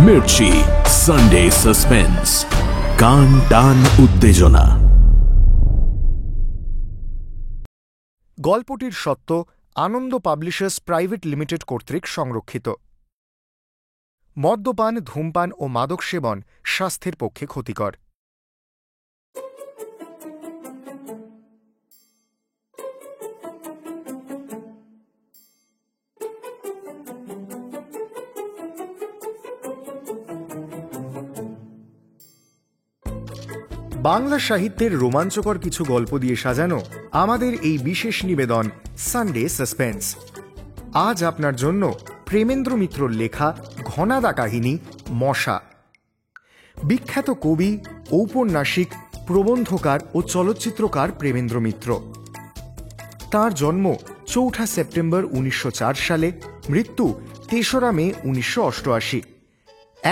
Mirchi Sunday suspense, কান টান উত্তেজনা। গল্পটির সত্য আনন্দ পাবলিশার্স প্রাইভেট লিমিটেড কর্তৃক সংরক্ষিত। মদ্যপান, ধূমপান ও মাদক সেবন স্বাস্থ্যের পক্ষে ক্ষতিকর। বাংলা সাহিত্যের রোমাঞ্চকর কিছু গল্প দিয়ে সাজানো আমাদের এই বিশেষ নিবেদন সানডে সাসপেন্স। আজ আপনার জন্য প্রেমেন্দ্র মিত্রর লেখা ঘনাদা কাহিনী মশা। বিখ্যাত কবি, ঔপন্যাসিক, প্রবন্ধকার ও চলচ্চিত্রকার প্রেমেন্দ্র মিত্র। তাঁর জন্ম ৪ সেপ্টেম্বর ১৯০৪ সালে, মৃত্যু ৩রা মে ১৯৮৮।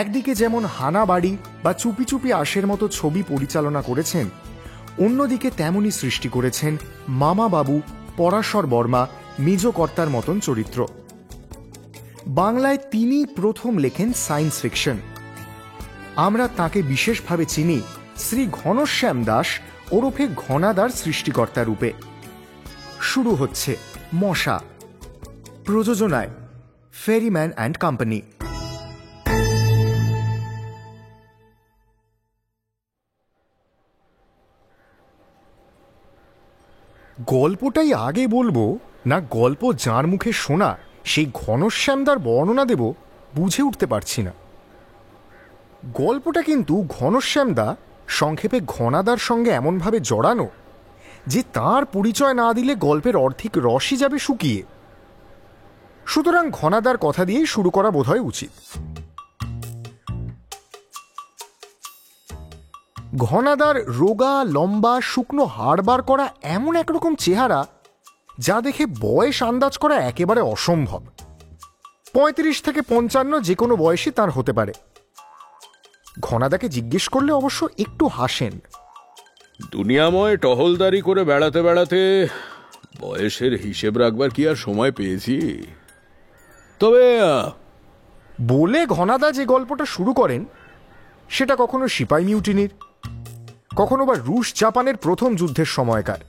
একদিকে যেমন হানা বাড়ি বা চুপি চুপি আশের মতো ছবি পরিচালনা করেছেন, অন্যদিকে তেমনই সৃষ্টি করেছেন মামা বাবু, পরাশর বর্মা, মেজ কর্তার মতন চরিত্র। বাংলায় তিনি প্রথম লেখেন সায়েন্স ফিকশন। আমরা তাকে বিশেষভাবে চিনি শ্রী ঘনশ্যাম দাস ওরফে ঘনাদার সৃষ্টিকর্তা রূপে। শুরু হচ্ছে মশা। প্রযোজনায় ফেরিম্যান অ্যান্ড কোম্পানি। গল্পটাই আগে বলবো না গল্প যার মুখে শোনা সেই ঘনশ্যামদার বর্ণনা দেব বুঝে উঠতে পারছি না। গল্পটা কিন্তু ঘনশ্যামদা সংক্ষেপে ঘনাদার সঙ্গে এমনভাবে জড়ানো যে তার পরিচয় না দিলে গল্পের অর্ধেক রসই যাবে শুকিয়ে। সুতরাং ঘনাদার কথা দিয়েই শুরু করা বোধহয় উচিত। ঘনাদার রোগা, লম্বা, শুকনো হাড় বার করা এমন একরকম চেহারা যা দেখে বয়স আন্দাজ করা একেবারে অসম্ভব। ৩৫ থেকে ৫৫ যে কোনো বয়সই তার হতে পারে। ঘনাদাকে জিজ্ঞেস করলে অবশ্য একটু হাসেন। দুনিয়াময় টহলদারি করে বেড়াতে বেড়াতে বয়সের হিসেব রাখবার কি আর সময় পেয়েছি? তবে বলে ঘনাদা যে গল্পটা শুরু করেন সেটা কখনো সিপাই মিউটিনির, কখনো বা রুশ জাপানের প্রথম যুদ্ধের সময়কার।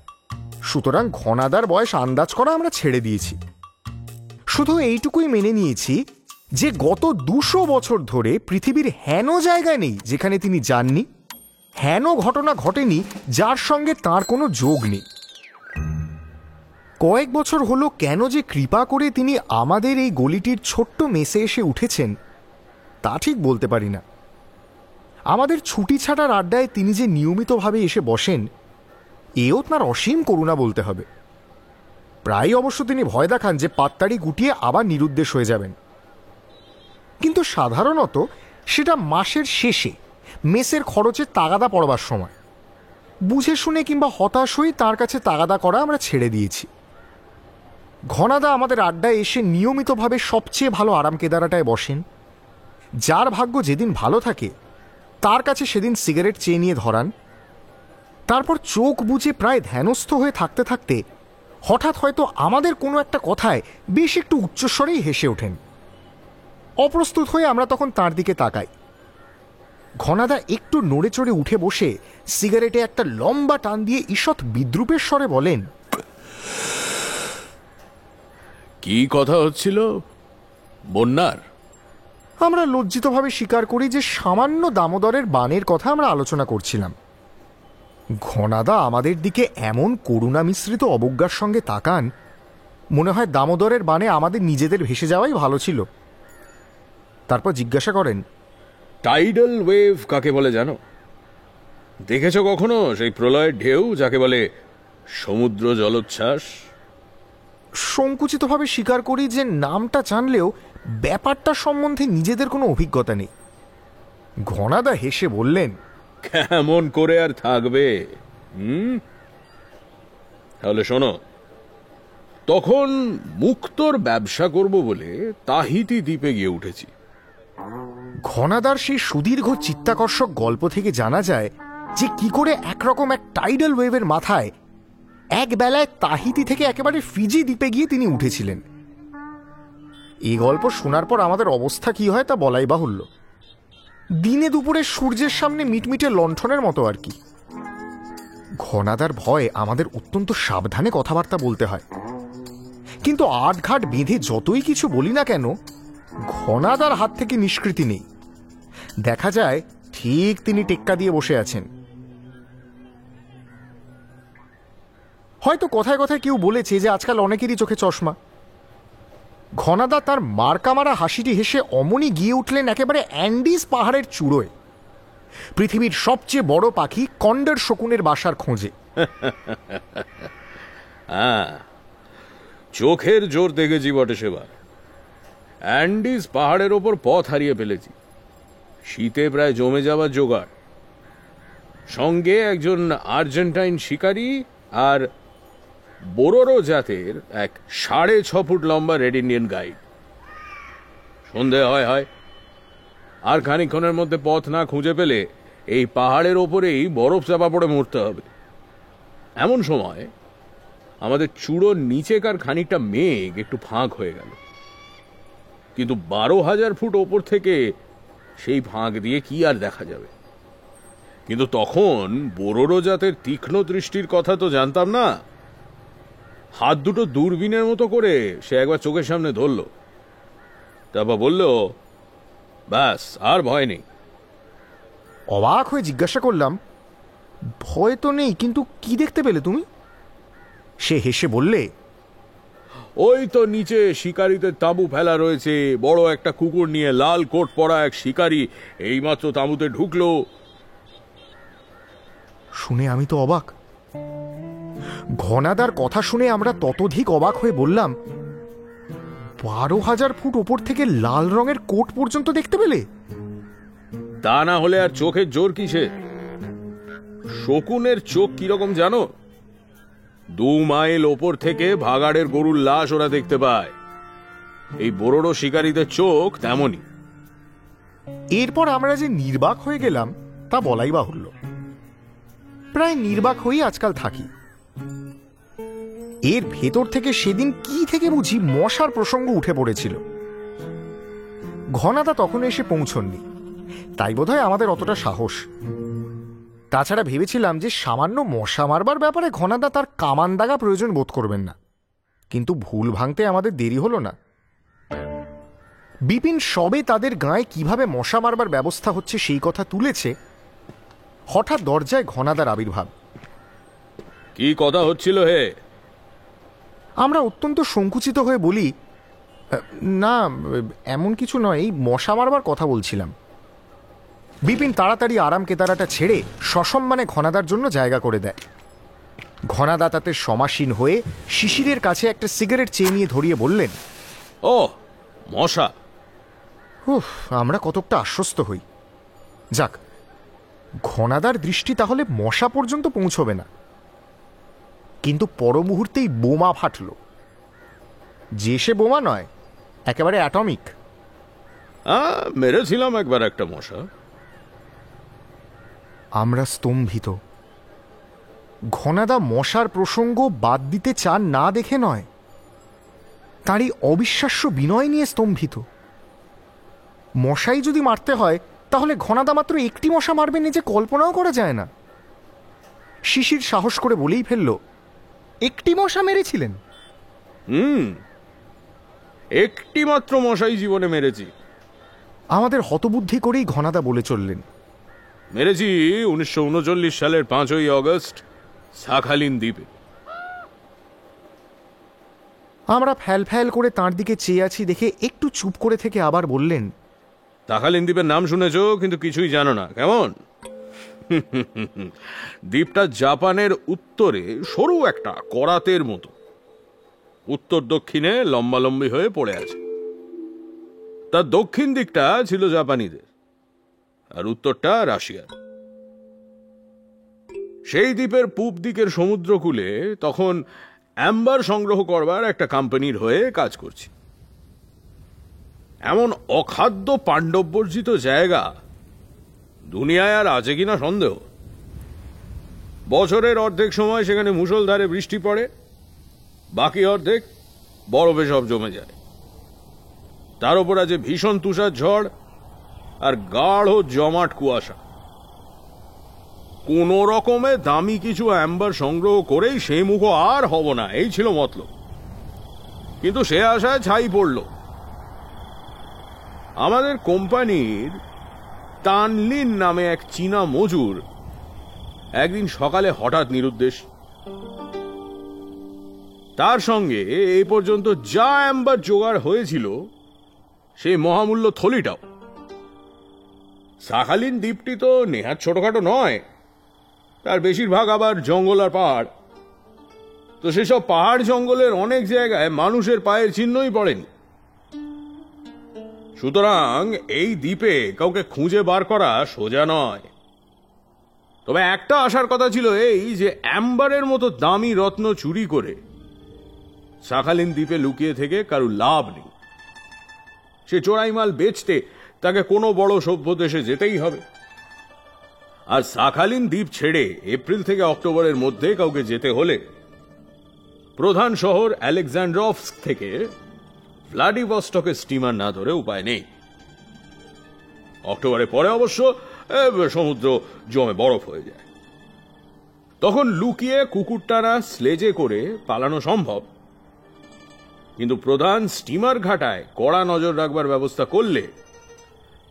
সুতরাং ঘনাদার বয়স আন্দাজ করা আমরা ছেড়ে দিয়েছি। শুধু এইটুকুই মেনে নিয়েছি যে গত ২০০ বছর ধরে পৃথিবীর হেন জায়গায় নেই যেখানে তিনি যাননি, হেন ঘটনা ঘটেনি যার সঙ্গে তার কোনো যোগ নেই। কয়েক বছর হলো কেন যে কৃপা করে তিনি আমাদের এই গলিটির ছোট্ট মেসে এসে উঠেছেন তা ঠিক বলতে পারি না। আমাদের ছুটি ছাটার আড্ডায় তিনি যে নিয়মিতভাবে এসে বসেন এও তাঁর অসীম করুণা বলতে হবে। প্রায় অবশ্য তিনি ভয় দেখান যে পাত্তাড়ি গুটিয়ে আবার নিরুদ্দেশ হয়ে যাবেন, কিন্তু সাধারণত সেটা মাসের শেষে মেসের খরচের তাগাদা পড়বার সময়। বুঝে শুনে কিংবা হতাশ হয়ে তাঁর কাছে তাগাদা করা আমরা ছেড়ে দিয়েছি। ঘনাদা আমাদের আড্ডায় এসে নিয়মিতভাবে সবচেয়ে ভালো আরাম কেদারাটায় বসেন। যার ভাগ্য যেদিন ভালো থাকে তার কাছে সেদিন সিগারেট চেয়ে নিয়ে ধরান। তারপর চোখ বুজে প্রায় ধ্যানস্থ হয়ে থাকতে থাকতে হঠাৎ হয়তো আমাদের কোনো একটা কথায় বেশ একটু উচ্চস্বরেই হেসে ওঠেন। অপ্রস্তুত হয়ে আমরা তখন তার দিকে তাকাই। ঘনাদা একটু নড়ে চড়ে উঠে বসে সিগারেটে একটা লম্বা টান দিয়ে ঈষৎ বিদ্রূপের স্বরে বলেন, কি কথা হচ্ছিল? বন্যার? আমরা লজ্জিতভাবে স্বীকার করি যে সামান্য দামোদরের বানের কথা আমরা আলোচনা করছিলাম। ঘনাদা আমাদের দিকে এমন করুণা মিশ্রিত অবজ্ঞার সঙ্গে তাকান, মনে হয় দামোদরের বানে আমাদের নিজেদের ভেসে যাওয়াই ভালো ছিল। তারপর জিজ্ঞাসা করেন, টাইডাল ওয়েভ কাকে বলে জানো? দেখেছ কখনো সেই প্রলয়ের ঢেউ যাকে বলে সমুদ্র জলোচ্ছ্বাস? সংকুচিতভাবে স্বীকার করি যে নামটা জানলেও ব্যাপারটা সম্বন্ধে নিজেদের কোনো অভিজ্ঞতা নেই। ঘনাদা হেসে বললেন, কেমন করে আর থাকবে? তাহলে শোনো, তখন মুক্তোর ব্যবসা করব বলে তাহিতি দ্বীপে গিয়ে উঠেছি। ঘনাদার সেই সুদীর্ঘ চিত্তাকর্ষক গল্প থেকে জানা যায় যে কি করে একরকম এক টাইডাল ওয়েভের মাথায় এক বেলায় তাহিতি থেকে একেবারে ফিজি দ্বীপে গিয়ে তিনি উঠেছিলেন। এই গল্প শোনার পর আমাদের অবস্থা কি হয় তা বলাই বাহুল্য। দিনে দুপুরে সূর্যের সামনে মিটমিটে লণ্ঠনের মতো আর কি। ঘনাদার ভয়ে আমাদের অত্যন্ত সাবধানে কথাবার্তা বলতে হয়, কিন্তু আটঘাট বেঁধে যতই কিছু বলি না কেন, ঘনাদার হাত থেকে নিষ্কৃতি নেই। দেখা যায় ঠিক তিনি টেক্কা দিয়ে বসে আছেন। হয়তো কথায় কথায় কেউ বলেছে যে আজকাল অনেকেরই চোখে চশমা। ঘনাদা তার মার্কামারা হাসিটি হেসে অমনি গিয়ে উঠলেন একেবারে অ্যান্ডিজ পাহাড়ের চূড়োয়, পৃথিবীর সবচেয়ে বড় পাখি কন্ডর শকুনের বাসার খোঁজে। হ্যাঁ, চোখের জোর দেখেছি বটে সেবার। অ্যান্ডিজ পাহাড়ের ওপর পথ হারিয়ে ফেলেছি, শীতে প্রায় জমে যাওয়ার জোগাড়। সঙ্গে একজন আর্জেন্টাইন শিকারী আর বোরোরো জাতের এক 6.5 ফুট লম্বা রেড ইন্ডিয়ান গাইড। সন্ধে হয় আর খানিকক্ষণের মধ্যে পথ না খুঁজে পেলে এই পাহাড়ের ওপরেই বরফ চাপা পড়ে মরতে হবে। এমন সময় আমাদের চূড়োর নিচেকার খানিকটা মেঘ একটু ফাঁক হয়ে গেল, কিন্তু 12,000 ফুট ওপর থেকে সেই ফাঁক দিয়ে কি আর দেখা যাবে। কিন্তু তখন বোরোরো জাতের তীক্ষ্ণ দৃষ্টির কথা তো জানতাম না। হাত দুটো দূরবীনের মতো করে সে একবার চোখের সামনে ধরল, তারপর বলল, ব্যাস আর ভয় নেই। অবাক হয়ে জিজ্ঞাসা করলাম, ভয় তো নেই, কিন্তু কি দেখতে পেলে তুমি? সে হেসে বললে, ওই তো নিচে শিকারীদের তাঁবু ফেলা রয়েছে। বড় একটা কুকুর নিয়ে লাল কোট পরা এক শিকারী এইমাত্র তাঁবুতে ঢুকলো। শুনে আমি তো অবাক। ঘনাদার কথা শুনে আমরা ততোধিক অবাক হয়ে বললাম, 12,000 ফুট ওপর থেকে লাল রঙের কোট পর্যন্ত দেখতে পেলে? তা না হলে আর চোখের জোর কিসে? শকুনের চোখ কিরকম জানো? 2 মাইল ওপর থেকে ভাগাড়ের গরুর লাশ ওরা দেখতে পায়। এই বোরোরো শিকারীদের চোখ তেমনই। এরপর আমরা যে নির্বাক হয়ে গেলাম তা বলাই বাহুল্য। প্রায় নির্বাক হয়েই আজকাল থাকি। এর ভেতর থেকে সেদিন কি থেকে বুঝি মশার প্রসঙ্গ উঠে পড়েছিল। ঘনাদা তখন এসে পৌঁছননি, তাই বোধহয় আমাদের অতটা সাহস। তাছাড়া ভেবেছিলাম যে সামান্য মশা মারবার ব্যাপারে ঘনাদা তার কামান দাগা প্রয়োজন বোধ করবেন না, কিন্তু ভুল ভাঙতে আমাদের দেরি হলো না। বিপিন সবে তাদের গায়ে কিভাবে মশা মারবার ব্যবস্থা হচ্ছে সেই কথা তুলেছে, হঠাৎ দরজায় ঘনাদার আবির্ভাব। কি কথা হচ্ছিল হে? আমরা অত্যন্ত সংকুচিত হয়ে বলি, না এমন কিছু নয়, এই মশা মারবার কথা বলছিলাম। বিপিন তাড়াতাড়ি আরাম কেতারাটা ছেড়ে সসম্মানে ঘনাদার জন্য জায়গা করে দেয়। ঘনাদা তাতে সমাসীন হয়ে শিশিরের কাছে একটা সিগারেট চেয়ে নিয়ে ধরিয়ে বললেন, ও মশা। উফ, আমরা কতকটা আশ্বস্ত হই। যাক, ঘনাদার দৃষ্টি তাহলে মশা পর্যন্ত পৌঁছবে না। কিন্তু পর মুহূর্তেই বোমা ফাটল। যে সে বোমা নয়, একেবারে অ্যাটমিক। মেরেছিলাম একবার একটা মশা। আমরা স্তম্ভিত। ঘনাদা মশার প্রসঙ্গ বাদ দিতে চান না দেখে নয়, তারই অবিশ্বাস্য বিনয় নিয়ে স্তম্ভিত। মশাই যদি মারতে হয় তাহলে ঘনাদা মাত্র একটি মশা মারবেন যে কল্পনাও করা যায় না। শিশির সাহস করে বলেই ফেলল, একটি মশা মেরেছিলেন? একটি মাত্র মশাই জীবনে মেরেছি। আমাদের হতবুদ্ধি করেই ঘনাদা বলে চললেন, মেরেছি 1939 সালের 5ই অগস্ট শাখালিন দ্বীপে। আমরা ফ্যাল ফ্যাল করে তাঁর দিকে চেয়ে আছি দেখে একটু চুপ করে থেকে আবার বললেন, শাখালিন দ্বীপের নাম শুনেছ কিন্তু কিছুই জানো না, কেমন? দ্বীপটা জাপানের উত্তরে সরু একটা করাতের মতো, উত্তর দক্ষিণে লম্বালম্বি হয়ে পড়ে আছে। তার দক্ষিণ দিকটা ছিল জাপানিদের আর উত্তরটা রাশিয়ার। সেই দ্বীপের পূব দিকের সমুদ্রকূলে তখন অ্যাম্বার সংগ্রহ করবার একটা কোম্পানির হয়ে কাজ করছি। এমন অখাদ্য পাণ্ডববর্জিত জায়গা দুনিয়ায় আর আছে কিনা সন্দেহ। বছরের অর্ধেক সময় সেখানে মুষলধারে বৃষ্টি পড়ে, বাকি অর্ধেক বরফে সব জমে যায়। তার উপর আছে ভীষণ তুষার ঝড়, আর গাঢ় জমাট কুয়াশা। কোন রকমে দামি কিছু অ্যাম্বার সংগ্রহ করেই সেই মুখ আর হব না, এই ছিল মতলব। কিন্তু সে আশায় ছাই পড়ল। আমাদের কোম্পানির তানলিন নামে এক চীনা মজুর একদিন সকালে হঠাৎ নিরুদ্দেশ। তার সঙ্গে এই পর্যন্ত যা অ্যাম্বার জোগাড় হয়েছিল সেই মহামূল্য থলিটাও। সাখালিন দ্বীপটি তো নেহাত ছোটখাটো নয়, তার বেশিরভাগ আবার জঙ্গল আর পাহাড়। তো সেসব পাহাড় জঙ্গলের অনেক জায়গায় মানুষের পায়ের চিহ্নই পড়েনি। সুতরাং এই দ্বীপে কাউকে খুঁজে বার করা সোজা নয়। তবে একটা আশার কথা ছিল এই যে অ্যাম্বারের মতো দামি রত্ন চুরি করে শাখালিন দ্বীপে লুকিয়ে থেকে কারো লাভ নেই। সে চোরাই মাল বেচতে তাকে কোনো বড় সভ্য দেশে যেতেই হবে। আর শাখালিন দ্বীপ ছেড়ে এপ্রিল থেকে অক্টোবরের মধ্যে কাউকে যেতে হলে প্রধান শহর আলেকজান্ড্রভস্ক থেকে ভ্লাদিভস্টকের স্টিমার না ধরে উপায় নেই। অক্টোবরের পরে অবশ্য সমুদ্র জমে বরফ হয়ে যায়। তখন লুকিয়ে কুকুরটানা স্লেজে করে পালানো সম্ভব, কিন্তু প্রধান স্টিমার ঘাটায় কড়া নজর রাখবার ব্যবস্থা করলে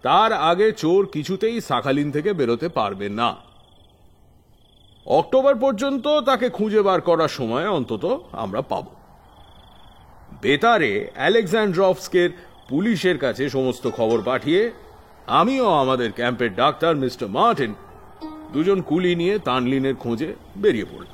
তার আগে চোর কিছুতেই শাখালিন থেকে বেরোতে পারবে না। অক্টোবর পর্যন্ত তাকে খুঁজে বার করার সময় অন্তত আমরা পাব। বেতারে আলেকজান্ড্রভস্কের পুলিশের কাছে সমস্ত খবর পাঠিয়ে আমিও আমাদের ক্যাম্পের ডাক্তার মিস্টার মার্টিন দুজন কুলি নিয়ে তানলিনের খোঁজে বেরিয়ে পড়ল।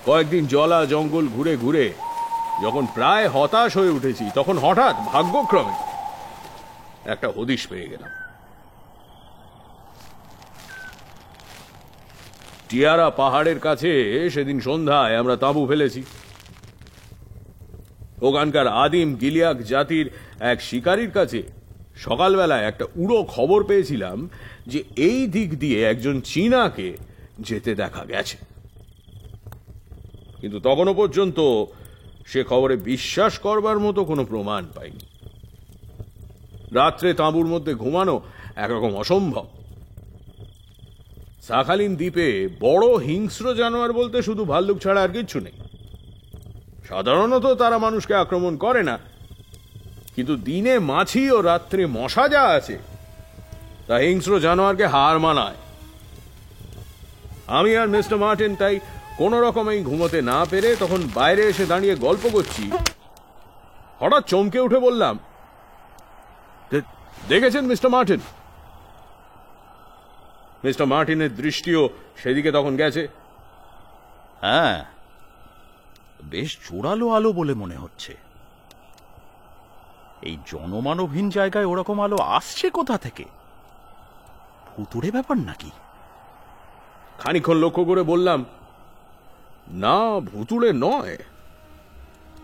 কয়েকদিন জলা জঙ্গল ঘুরে ঘুরে যখন প্রায় হতাশ হয়ে উঠেছি, তখন হঠাৎ ভাগ্যক্রমে একটা হদিশ পেয়ে গেলাম। টিয়ারা পাহাড়ের কাছে সেদিন সন্ধ্যায় আমরা তাঁবু ফেলেছি। ওখানকার আদিম গিলিয়াক জাতির এক শিকারীর কাছে সকালবেলায় একটা উড়ো খবর পেয়েছিলাম যে এই দিক দিয়ে একজন চীনাকে যেতে দেখা গেছে। কিন্তু তখনও পর্যন্ত সে খবরে বিশ্বাস করবার মতো কোনো প্রমাণ পাইনি। রাত্রে তাঁবুর মধ্যে ঘুমানো একরকম অসম্ভব। শাখালিন দ্বীপে বড় হিংস্র জানোয়ার বলতে শুধু ভাল্লুক ছাড়া আর কিচ্ছু নেই। সাধারণত তারা মানুষকে আক্রমণ করে না, কিন্তু দিনে মাছি ও রাত্রে মশা যা আছে তা হিংস্র জানোয়ারকে হার মানায়। আমি আর মিস্টার মার্টিন তাই কোন রকমেই ঘুমোতে না পেরে তখন বাইরে এসে দাঁড়িয়ে গল্প করছি, হঠাৎ চমকে উঠে বললাম, দেখেছেন মিস্টার মার্টিন? মিস্টার মার্টিনের দৃষ্টিও সেদিকে তখন গেছে। হ্যাঁ, বেশ জোরালো আলো বলে মনে হচ্ছে। এই জনমানবহীন জায়গায় ওরকম আলো আসছে কোথা থেকে? ভুতুড়ে ব্যাপার নাকি? খানিকক্ষণ লক্ষ্য করে বললাম, না, ভুতুড়ে নয়,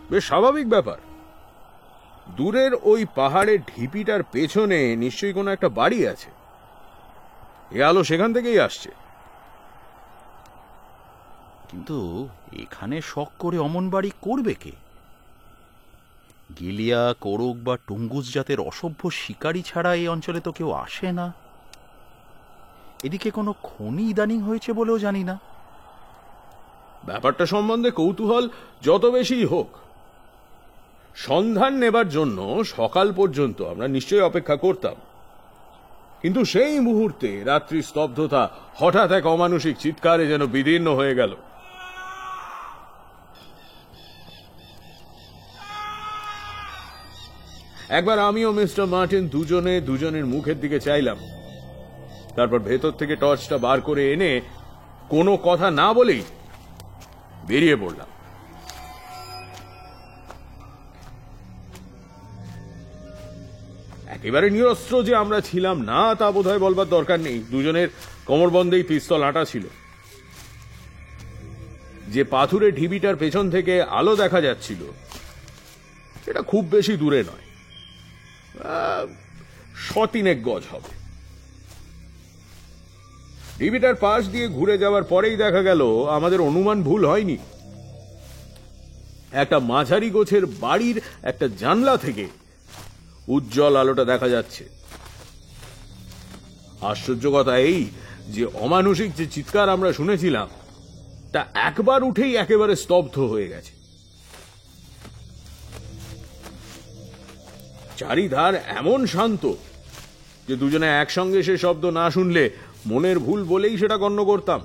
বেশ স্বাভাবিক ব্যাপার। দূরের ওই পাহাড়ের ঢিপিটার পেছনে নিশ্চয়ই কোনো একটা বাড়ি আছে। এ আলো সেখান থেকেই আসছে। কিন্তু এখানে শখ করে অমন বাড়ি করবে কে? গিলিয়া, কোরক বা টুঙ্গুস জাতের অসভ্য শিকারী ছাড়া এই অঞ্চলে তো কেউ আসে না। এদিকে কোনো খনি ইদানিং হয়েছে বলেও জানি না। ব্যাপারটা সম্বন্ধে কৌতূহল যত বেশি হোক, সন্ধান নেবার জন্য সকাল পর্যন্ত আমরা নিশ্চয়ই অপেক্ষা করতাম। কিন্তু সেই মুহূর্তে রাত্রি স্তব্ধতা হঠাৎ এক অমানুষিক চিৎকারে যেন বিদীর্ণ হয়ে গেল। একবার আমি ও মিস্টার মার্টিন দুজনের মুখের দিকে চাইলাম, তারপর ভেতর থেকে টর্চটা বার করে এনে কোনো কথা না বলেই বেরিয়ে পড়লাম। একেবারে নিরস্ত্র যে আমরা ছিলাম না তা বোধহয় বলবার দরকার নেই। দুজনের কোমরবন্ধেই পিস্তল আটা ছিল। যে পাথুরে ঢিবিটার পেছন থেকে আলো দেখা যাচ্ছিল সেটা খুব বেশি দূরে নয়। শতিনেক গজ হবে। ঢিবিটার পাশ দিয়ে ঘুরে যাওয়ার পরেই দেখা গেল আমাদের অনুমান ভুল হয়নি। একটা মাঝারি গোছের বাড়ির একটা জানলা থেকে উজ্জ্বল আলোটা দেখা যাচ্ছে। আশ্চর্য কথা এই যে অমানুষিক যে চিৎকার আমরা শুনেছিলাম তা একবার উঠেই একেবারে স্তব্ধ হয়ে গেছে। চারিধার এমন শান্ত যে দুজনে একসঙ্গে সে শব্দ না শুনলে মনের ভুল বলেই সেটা গণ্য করতাম।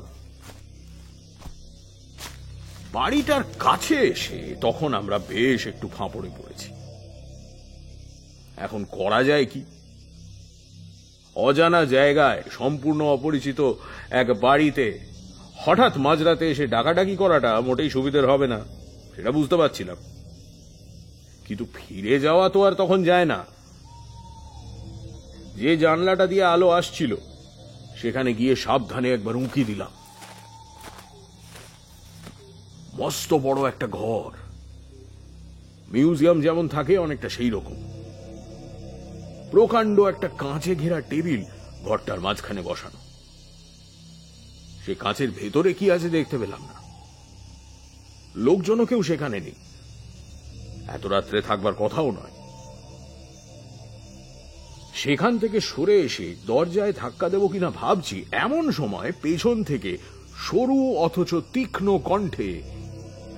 বাড়িটার কাছে এসে তখন আমরা বেশ একটু ফাঁপড়ে পড়েছি। এখন করা যায় কি? অজানা জায়গায় সম্পূর্ণ অপরিচিত এক বাড়িতে হঠাৎ মাঝরাতে এসে ডাকাডাকি করাটা মোটেই সুবিধের হবে না, সেটা বুঝতে পারছিলাম। কিন্তু ফিরে যাওয়া তো আর তখন যায় না। যে জানলাটা দিয়ে আলো আসছিল সেখানে গিয়ে সাবধানে একবার উঁকি দিলাম। মস্ত বড় একটা ঘর, মিউজিয়াম যেমন থাকে অনেকটা সেই রকম। প্রকাণ্ড একটা কাঁচে ঘেরা টেবিল ঘরটার মাঝখানে বসানো। সে কাঁচের ভেতরে কি আছে দেখতে পেলাম না। লোকজনও কেউ সেখানে নেই, এত রাত্রে থাকবার কথাও নয়। সেখান থেকে সরে এসে দরজায় ধাক্কা দেব কিনা ভাবছি, এমন সময় পেছন থেকে সরু অথচ তীক্ষ্ণ কণ্ঠে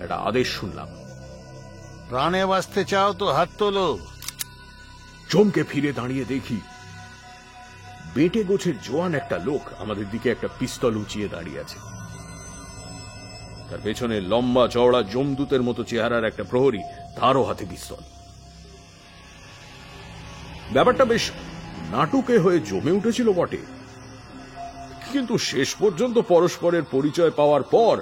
একটা আদেশ শুনলাম, প্রাণে বাঁচতে চাও তো হাত তোলো। চমকে ফিরে দাঁড়িয়ে দেখি বেটে গোছের জোয়ান একটা লোক আমাদের দিকে একটা পিস্তল উঁচিয়ে দাঁড়িয়ে আছে। তার পেছনে লম্বা চওড়া যমদূতের মতো চেহারার একটা প্রহরী, তারও হাতে পিস্তল। ব্যাপারটা বেশ নাটুকে হয়ে জমে উঠেছিল বটে, কিন্তু শেষ পর্যন্ত পরস্পরের পরিচয় পাওয়ার পর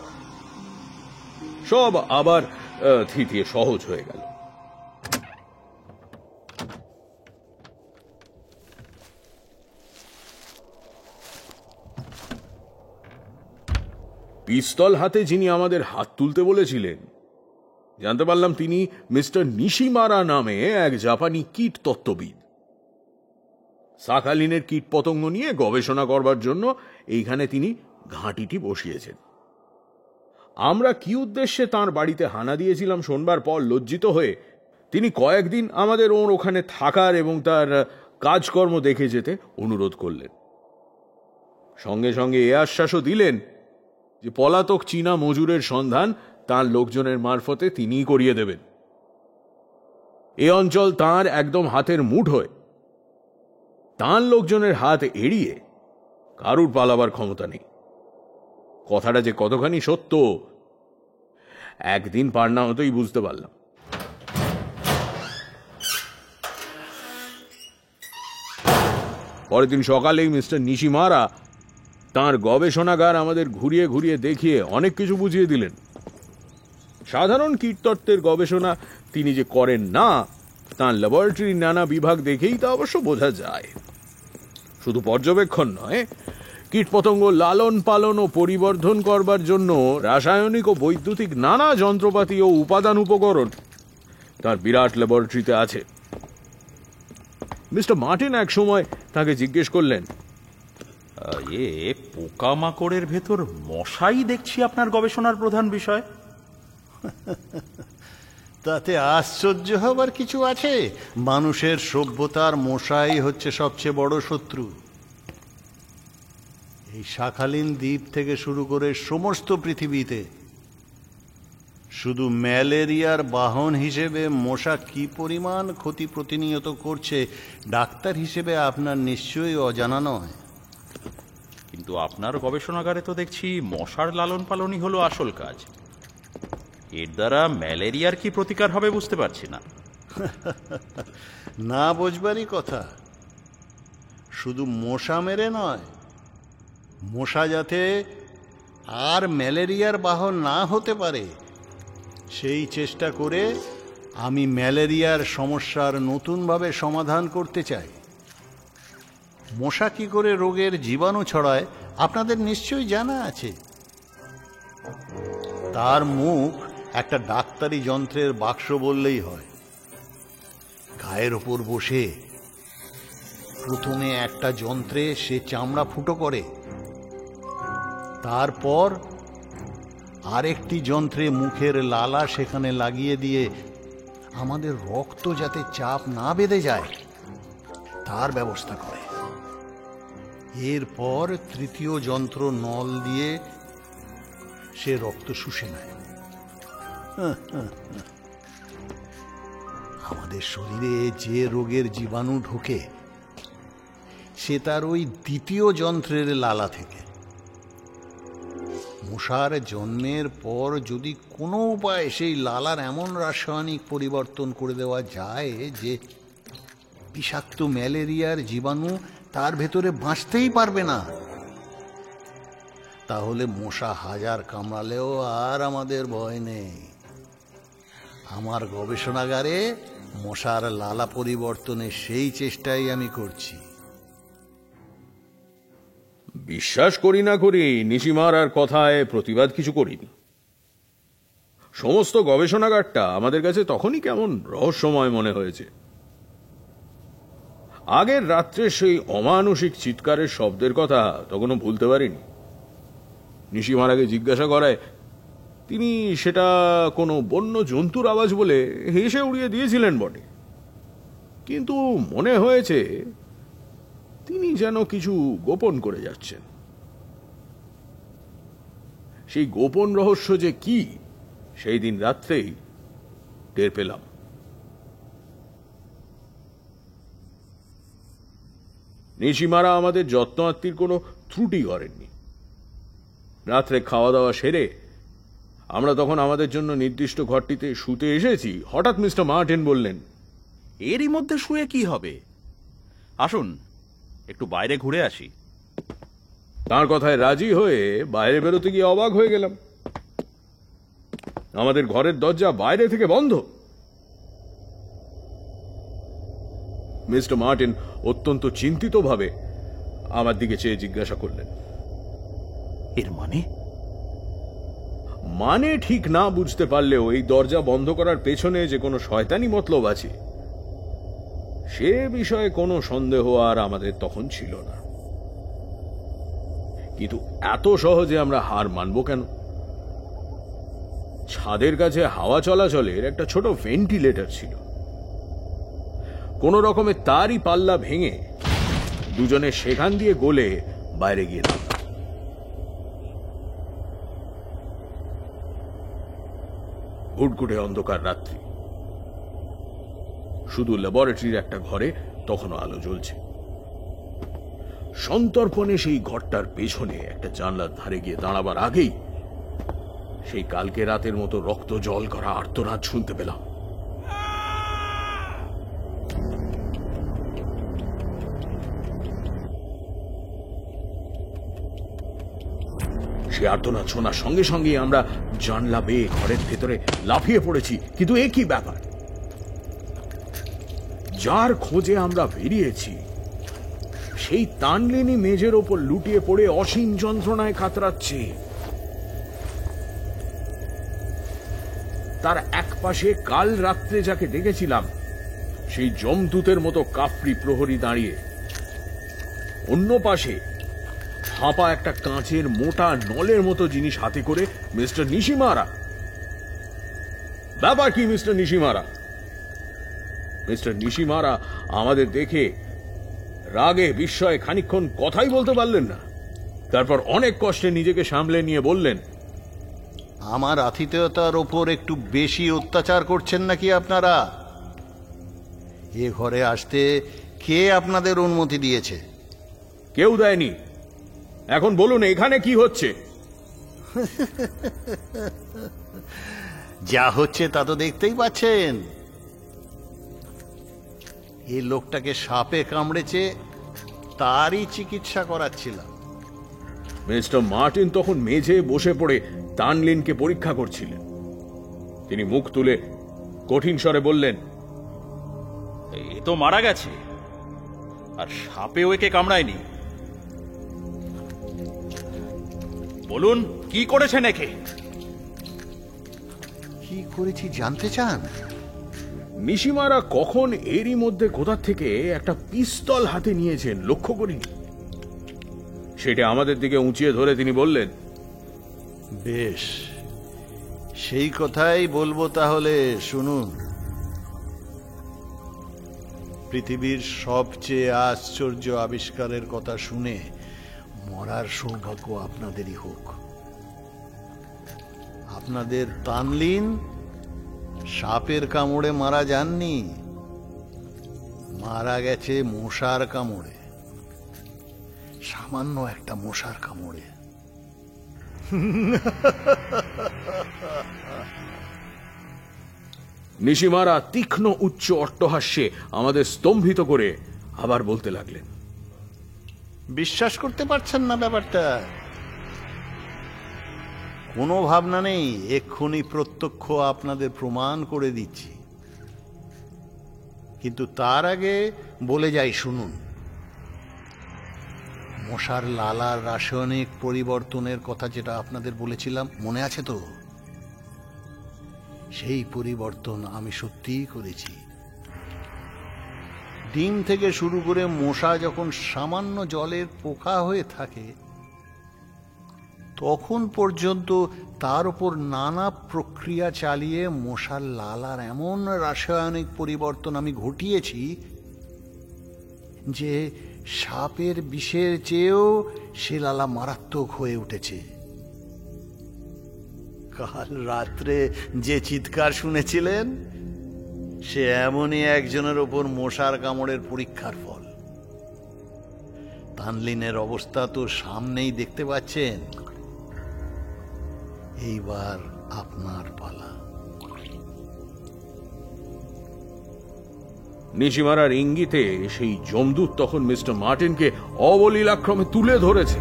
সব আবার থিতিয়ে সহজ হয়ে গেল। পিস্তল হাতে যিনি আমাদের হাত তুলতে বলেছিলেন, জানতে পারলাম তিনি মিস্টার নিশিমারা নামে এক জাপানি কীট তত্ত্ববিদ। শাখালিনের কীট পতঙ্গ নিয়ে গবেষণা করবার জন্য এইখানে তিনি ঘাঁটিটি বসিয়েছেন। আমরা কি উদ্দেশ্যে তাঁর বাড়িতে হানা দিয়েছিলাম শোনবার পর লজ্জিত হয়ে তিনি কয়েকদিন আমাদের ওর ওখানে থাকার এবং তার কাজকর্ম দেখে যেতে অনুরোধ করলেন। সঙ্গে সঙ্গে এ আশ্বাসও দিলেন যে পলাতক চীনা মজুরের সন্ধান তাঁর লোকজনের মারফতে তিনিই করিয়ে দেবেন। এ অঞ্চল তাঁর একদম হাতের মুঠোয়, তাঁর লোকজনের হাত এড়িয়ে কারুর পালাবার ক্ষমতা নেই। কথাটা যে কতখানি সত্য একদিন পার না হতেই বুঝতে পারলাম। পরের দিন সকালেই মিস্টার নিশিমারা তাঁর গবেষণাগার আমাদের ঘুরিয়ে ঘুরিয়ে দেখিয়ে অনেক কিছু বুঝিয়ে দিলেন। সাধারণ কীটতত্ত্বের গবেষণা তিনি যে করেন না, তাঁর ল্যাবরেটরির নানা বিভাগ দেখেই তা অবশ্য বোঝা যায়। শুধু পর্যবেক্ষণ নয়, কীটপতঙ্গ লালন পালন ও পরিবর্ধন করবার জন্য রাসায়নিক ও বৈদ্যুতিক নানা যন্ত্রপাতি ও উপাদান উপকরণ তার বিরাট ল্যাবরেটরিতে আছে। মিস্টার মার্টিন এক সময় তাকে জিজ্ঞেস করলেন, পোকামাকড়ের ভেতর মশাই দেখছি আপনার গবেষণার প্রধান বিষয়। তাতে আশ্চর্য হবার কিছু আছে? মানুষের সভ্যতার মশাই হচ্ছে সবচেয়ে বড় শত্রু। এই শাখালিন দ্বীপ থেকে শুরু করে সমস্ত পৃথিবীতে শুধু ম্যালেরিয়ার বাহন হিসেবে মশা কি পরিমাণ ক্ষতি প্রতিনিয়ত করছে ডাক্তার হিসেবে আপনার নিশ্চয়ই অজানা নয়। কিন্তু আপনার গবেষণাগারে তো দেখছি মশার লালন পালনই হলো আসল কাজ। এর দ্বারা ম্যালেরিয়ার কি প্রতিকার হবে বুঝতে পারছি না। না বুঝবারই কথা। শুধু মশা মেরে নয়, মশা যাতে আর ম্যালেরিয়ার বাহন না হতে পারে সেই চেষ্টা করে আমি ম্যালেরিয়ার সমস্যার নতুনভাবে সমাধান করতে চাই। মশা কি করে রোগের জীবাণু ছড়ায় আপনাদের নিশ্চয়ই জানা আছে। তার মুখ একটা ডাক্তারি যন্ত্রের বাক্স বললেই হয়। গায়ের ওপর বসে প্রথমে একটা যন্ত্রে সে চামড়া ফুটো করে, তারপর আরেকটি যন্ত্রে মুখের লালা সেখানে লাগিয়ে দিয়ে আমাদের রক্ত যাতে চাপ না বেঁধে যায় তার ব্যবস্থা করে। এরপর তৃতীয় যন্ত্র নল দিয়ে সে রক্ত শুষে নেয়। আমাদের শরীরে যে রোগের জীবাণু ঢোকে সে তার ওই দ্বিতীয় যন্ত্রের লালা থেকে। মশার জন্মের পর যদি কোনো উপায়ে সেই লালার এমন রাসায়নিক পরিবর্তন করে দেওয়া যায় যে বিষাক্ত ম্যালেরিয়ার জীবাণু তার ভেতরে বাঁচতেই পারবে না, তাহলে মশা হাজার কামড়ালেও আর আমাদের ভয় নেই। আমার গবেষণাগারে মশার লালা পরিবর্তনের সেই চেষ্টাই আমি করছি। বিশ্বাস করি না করি নিশিমারার কথায় প্রতিবাদ কিছু করিনি। সমস্ত গবেষণাগারটা আমাদের কাছে তখনই কেমন রহস্যময় মনে হয়েছে। আগের রাত্রে সেই অমানুষিক চিৎকারের শব্দের কথা তখনও ভুলতে পারিনি। নিশিমারাকে জিজ্ঞাসা করায় তিনি সেটা কোনো বন্য জন্তুর আওয়াজ বলে হেসে উড়িয়ে দিয়েছিলেন বটে, কিন্তু মনে হয়েছে তিনি যেন কিছু গোপন করে যাচ্ছেন। সেই গোপন রহস্য যে কি সেই দিন রাত্রেই টের পেলাম। নিশিমারা আমাদের যত্ন আত্মীর কোনো ত্রুটি করেননি। রাত্রে খাওয়া দাওয়া সেরে আমরা তখন আমাদের জন্য নির্দিষ্ট ঘরটিতে শুতে এসেছি, হঠাৎ মিস্টার মার্টিন বললেন, এরই মধ্যে শুয়ে কি হবে, আসুন একটু বাইরে ঘুরে আসি। তার কথায় রাজি হয়ে বাইরে বেরোতে গিয়ে অবাক হয়ে গেলাম। আমাদের ঘরের দরজা বাইরে থেকে বন্ধ। মিস্টার মার্টিন অত্যন্ত চিন্তিত ভাবে আমার দিকে চেয়ে জিজ্ঞাসা করলেন, এর মানে? মানে ঠিক না বুঝতে পারলেও এই দরজা বন্ধ করার পেছনে যে কোনো শয়তানি মতলব আছে সে বিষয়ে কোনো সন্দেহ আর আমাদের তখন ছিল না। কিন্তু এত সহজে আমরা হার মানব কেন? ছাদের কাছে হাওয়া চলাচলের একটা ছোট ভেন্টিলেটর ছিল। কোন রকমে তারই পাল্লা ভেঙে দুজনে সেখান দিয়ে গলে বাইরে গিয়ে নামলাম। ঘুটঘুটে অন্ধকার রাত্রি। শুধু ল্যাবরেটরির একটা ঘরে তখনও আলো জ্বলছে। সন্তর্পণে সেই ঘরটার পেছনে একটা জানলার ধারে গিয়ে দাঁড়াবার আগেই সেই কালকে রাতের মতো রক্ত জল করা আর্তনাদ শুনতে পেলাম। সে আর্তনাদ শোনার সঙ্গে সঙ্গে আমরা জানলা বেয়ে ঘরের ভেতরে লাফিয়ে পড়েছি। কিন্তু এ কি ব্যাপার? যার খোঁজে আমরা বেরিয়েছি সেই তানলিনী মেঝের ওপর লুটিয়ে পড়ে অসীম যন্ত্রণায় কাতরাচ্ছে। তার এক পাশে কাল রাত্রে যাকে দেখেছিলাম সেই যমদূতের মতো কাফরি প্রহরী দাঁড়িয়ে, অন্য পাশে ফাঁপা একটা কাঁচের মোটা নলের মতো জিনিস হাতে করে মিস্টার নিশিমারা। ব্যাপার কি মিস্টার নিশিমারা? মিস্টার নিশিমারা আমাদের দেখে রাগে বিস্ময়ে খানিকক্ষণ কথাই বলতে পারলেন না। তারপর অনেক কষ্টে নিজেকে সামলে নিয়ে বললেন, আমার আতিথেয়তার ওপর একটু বেশি অত্যাচার করছেন নাকি আপনারা? এ ঘরে আসতে কে আপনাদের অনুমতি দিয়েছে? কেউ দেয়নি। এখন বলুন এখানে কি হচ্ছে? যা হচ্ছে তা তো দেখতেই পাচ্ছেন। এই লোকটাকে সাপে কামড়েছে, তারই চিকিৎসা করাচ্ছিলাম। মিস্টার মার্টিন তখন মেঝে বসে পড়ে তানলিনকে পরীক্ষা করছিলেন। তিনি মুখ তুলে কঠিন স্বরে বললেন, এ তো মারা গেছে, আর সাপেও একে কামড়ায়নি। বলুন কি করেছেন একে? কি করেছি জানতে চান? নিশিমারা কখন এরই মধ্যে কোথা থেকে একটা পিস্তল হাতে নিয়েছেন লক্ষ্য করিনি। সেটা আমাদের দিকে উঁচিয়ে ধরে তিনি বললেন, বেশ, সেই কথাই বলবো তাহলে, শুনুন। পৃথিবীর সবচেয়ে আশ্চর্য আবিষ্কারের কথা শুনে মরার সৌভাগ্য আপনাদেরই হোক। আপনাদের তানলিন সাপের কামড়ে মারা যাননি, মারা গেছে মশার কামড়ে, সামান্য একটা মশার কামড়ে। নিশিমারা তীক্ষ্ণ উচ্চ অট্টহাস্যে আমাদের স্তম্ভিত করে আবার বলতে লাগলেন, বিশ্বাস করতে পারছেন না ব্যাপারটা? কোনো ভাবনা নেই, এক্ষুনি প্রত্যক্ষ আপনাদের প্রমাণ করে দিচ্ছি। কিন্তু তার আগে বলে যাই, শুনুন। মশার লালার রাসায়নিক পরিবর্তনের কথা যেটা আপনাদের বলেছিলাম, মনে আছে তো? সেই পরিবর্তন আমি সত্যিই করেছি। ডিম থেকে শুরু করে মশা যখন সামান্য জলের পোকা হয়ে থাকে, তখন পর্যন্ত তার উপর নানা প্রক্রিয়া চালিয়ে মশার লালার এমন রাসায়নিক পরিবর্তন আমি ঘটিয়েছি যে সাপের বিষের চেয়েও সে লালা মারাত্মক হয়ে উঠেছে। কাল রাত্রে যে চিৎকার শুনেছিলেন, সে এমনই একজনের ওপর মশার কামড়ের পরীক্ষার ফল। তানলিনের অবস্থা তো সামনেই দেখতে পাচ্ছেন। এইবার আপনার পালা। নিশিমারার ইঙ্গিতে সেই যমদূত তখন মিস্টার মার্টিনকে অবলীলাক্রমে তুলে ধরেছে।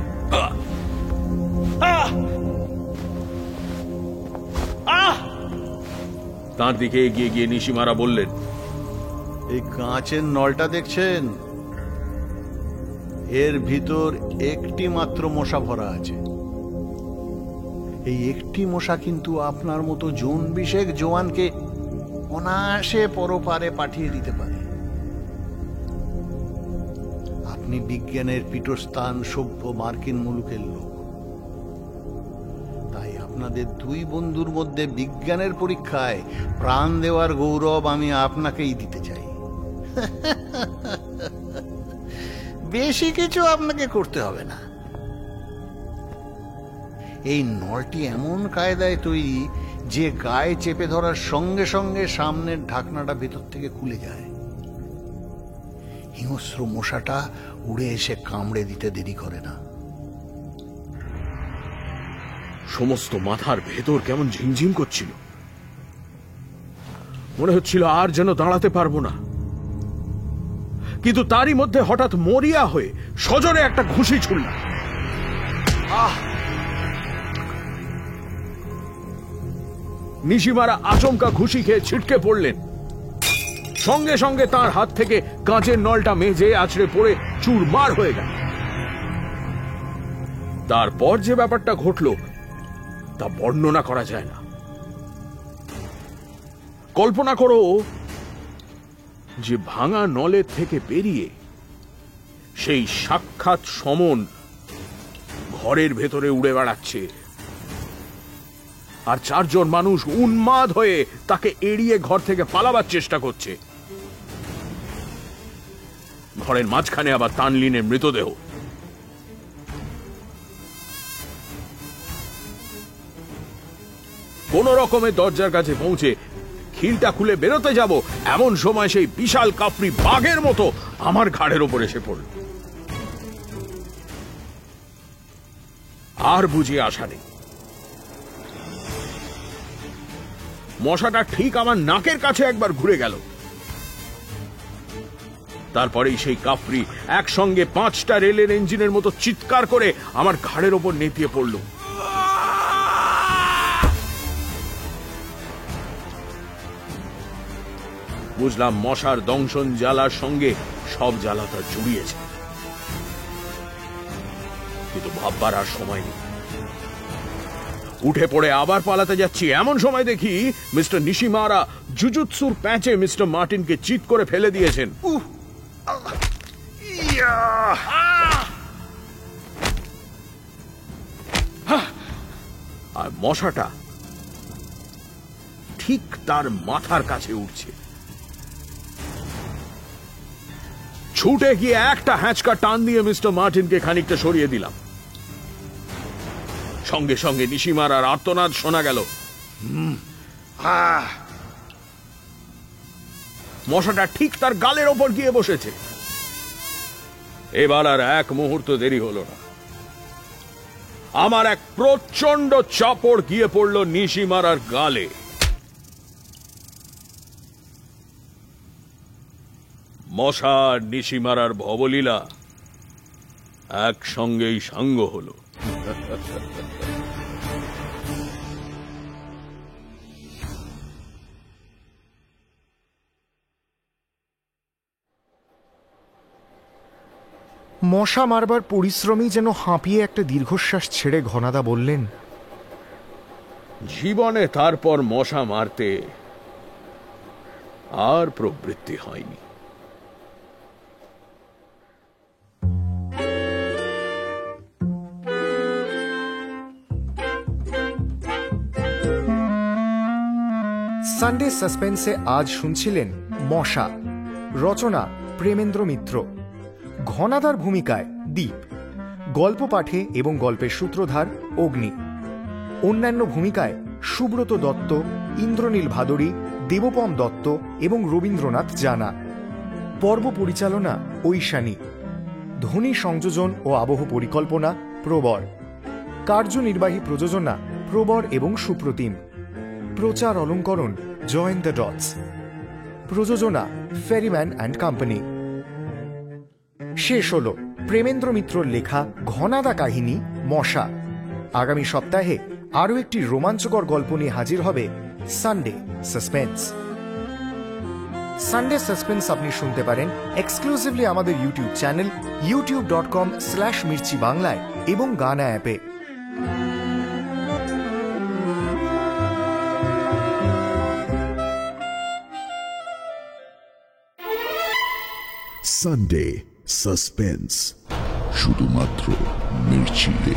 তার দিকে এগিয়ে গিয়ে নিশিমারা বললেন, এই কাঁচের নলটা দেখছেন? এর ভিতর একটি মাত্র মশা ভরা আছে। এই একটি মশা কিন্তু আপনার মতো জন বিশেক জোয়ানকে অনায়াসে পরপারে পাঠিয়ে দিতে পারে। আপনি বিজ্ঞানের পীঠস্থান সভ্য মার্কিন মুলুকের লোক, তাই আপনাদের দুই বন্ধুর মধ্যে বিজ্ঞানের পরীক্ষায় প্রাণ দেওয়ার গৌরব আমি আপনাকেই দিতে চাই। বেশি কিছু আপনাকে করতে হবে না। এই নলটি এমন কায়দায় তৈরি যে গায়ে চেপে ধরার সঙ্গে সঙ্গে সামনের ঢাকনাটা ভেতর থেকে খুলে যায়। হিংস্র মশাটা উড়ে এসে কামড়ে দিতে দেরি করে না। সমস্ত মাথার ভেতর কেমন ঝিমঝিম করছিল, মনে হচ্ছিল আর যেন দাঁড়াতে পারবো না। কিন্তু তারই মধ্যে হঠাৎ মরিয়া হয়ে সজোরে একটা ঘুষি ছুড়লাম। নিশিমারা আচমকা ঘুষি খেয়ে ছিটকে পড়লেন। সঙ্গে সঙ্গে তার হাত থেকে কাঁচের নলটা মেঝে আছড়ে পড়ে চুরমার হয়ে গেল। তারপর যে ব্যাপারটা ঘটল তা বর্ণনা করা যায় না। কল্পনা করো যে ভাঙা নলের থেকে বেরিয়ে সেই সাক্ষাৎ সমন ঘরের ভেতরে উড়ে বেড়াচ্ছে, আর চারজন মানুষ উন্মাদ হয়ে তাকে এড়িয়ে ঘর থেকে পালাবার চেষ্টা করছে। ঘরের মাঝখানে আবার তানলিনের মৃতদেহ। কোন রকমে দরজার কাছে পৌঁছে খিলটা খুলে বেরোতে যাব, এমন সময় সেই বিশাল কাফরি বাঘের মতো আমার ঘাড়ের ওপর এসে পড়ল। আর বুঝিয়ে আসা নেই। মশাটা ঠিক আমার নাকের কাছে একবার ঘুরে গেল। তারপরেই সেই কাফরি একসঙ্গে 5টা রেলের ইঞ্জিনের মতো চিৎকার করে আমার ঘাড়ের ওপর নেতিয়ে পড়ল। বুঝলাম মশার দংশন জ্বালার সঙ্গে সব জ্বালা তার জুড়িয়েছে। কিন্তু ভাববার আর সময় নেই। উঠে পড়ে আবার পালাতে যাচ্ছি, এমন সময় দেখি মিস্টার নিশিমারা জুজুৎসুর প্যাঁচে মিস্টার মার্টিনকে চিৎ করে ফেলে দিয়েছেন। আর মশাটা ঠিক তার মাথার কাছে উঠছে। ছুটে গিয়ে একটা হ্যাঁচকা টান দিয়ে মিস্টার মার্টিনকে খানিকটা সরিয়ে দিলাম। সঙ্গে সঙ্গে নিশিমারার আর্তনাদ শোনা গেল। মশাটা ঠিক তার গালের ওপর গিয়ে বসেছে। এবার আর এক মুহূর্ত দেরি হলো না, আমার এক প্রচন্ড চাপড় গিয়ে পড়ল নিশিমারার গালে। মশা নিশিমারার ভবলীলা একসঙ্গেই সাঙ্গ হলো। মশা মারবার পরিশ্রমী যেন হাঁপিয়ে একটা দীর্ঘশ্বাস ছেড়ে ঘনাদা বললেন, জীবনে তারপর মশা মারতে আর প্রবৃত্তি হয়নি। সানডে সাসপেন্সে আজ শুনছিলেন মশা, রচনা প্রেমেন্দ্র মিত্র, ঘনাদার ভূমিকায় দীপ, গল্প পাঠে এবং গল্পের সূত্রধার অগ্নি, অন্যান্য ভূমিকায় সুব্রত দত্ত, ইন্দ্রনীল ভাদুরী, দেবপম দত্ত এবং রবীন্দ্রনাথ জানা, পর্ব পরিচালনা ঐশানী, ধ্বনি সংযোজন ও আবহ পরিকল্পনা প্রবর, কার্যনির্বাহী প্রযোজনা প্রবর এবং সুপ্রতিম, প্রচার অলঙ্করণ জয়েন দ্য ডটস, প্রযোজনা ফেরিম্যান অ্যান্ড কোম্পানি। শেষ হল প্রেমেন্দ্র মিত্রর লেখা ঘনাদা কাহিনী মশা। আগামী সপ্তাহে আরও একটি রোমাঞ্চকর গল্প নিয়ে হাজির হবে সানডে সাসপেন্স। সানডে সাসপেন্স আপনি শুনতে পারেন এক্সক্লুসিভলি আমাদের ইউটিউব চ্যানেল youtube.com/mirchi বাংলায় এবং গানা অ্যাপে। সানডে সাসপেন্স শুধুমাত্র মির্চিতে।